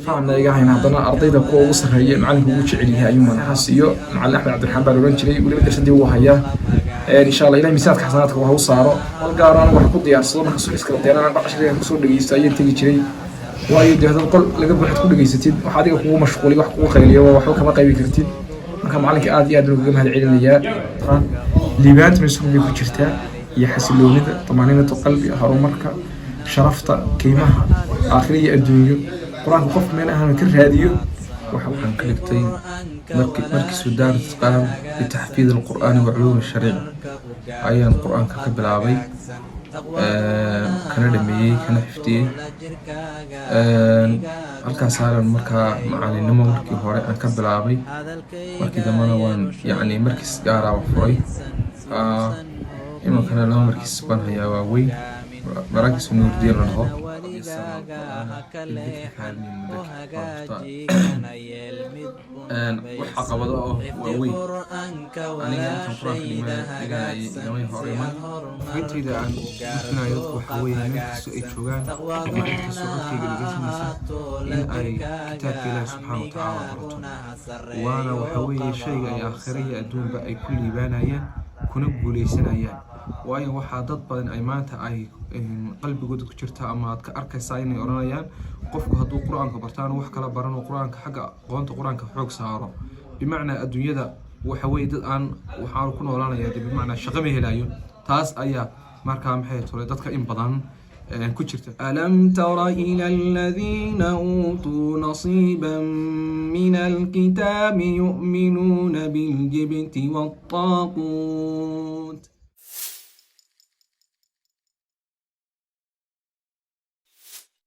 fahamna iga hayna haddana ardayda kuwa ugu sarreeya macalinka ugu jecel yahay ayuu madaxaas iyo macallin axmed cabdiraxmaan baa la oran jiray weliba darsadii ugu hayaa insha allah ilahay miisaadka xasanaadka waa u saaro hal gaar aan wax ku diyaarsado marka soo iskala deynaan bacashireen kusoo dhageysto ayaan tegi jiray waayo dee hadal qol laga buuxad ku dhageysatid wax adiga kugu mashquuli wax kugu qayliyo waxba kama qaybi kartid marka macalinka aad iyo aad uga mahad celinayaa liibaanta mas'uuliyadda ku jirta iyo xasiloonida tamaaniinada qalbi horumarka sharafta qiimaha aakhiriya adduunyo quraanka qof meel ahaan ka raadiyo waxaan ka dhigtay markii Suudaan qaan bitahfiid al-Qur'aan wa culuum al-shariic ayaan quraanka ka bilaabay kana dhameeyay kana xifdiyay halkaas aan markaa macalinimo markii hore aan ka bilaabay markii dambana waan yaani markii gaar ah furay inuu kana loo markii sban hayaa waa weyn مراكز النور ديال النهار وحقبضة ووي أنا كنت فرق لما هوريمان قلت إذا عن إحنا يضبط حوي من سوء شوغان ومعرفة السعود في قلقات النساء إن أي كتاب الله سبحانه وتعالى برطون وأنا وحوي شيء آخرية أدون بأي كل بانايا كنبو ليسنايا waayo waxa dad badan ay maanta ay qalbigooda ku jirta ama aad ka arkaysaa inay oranayaan qofku hadduu quraanka bartaan wax kala baran oo quraanka xagga aqoonta quraanka xoog saaro bimaana adduunyada waxa way dad aan waxa ku noolaanaya bimaana shaqo ma helayo taas ayaa markaa maxay tolay dadka in badan ku jirta alam tara ila alladhina utu nasiban min alkitabi yu'minuna bil jibti wat taqut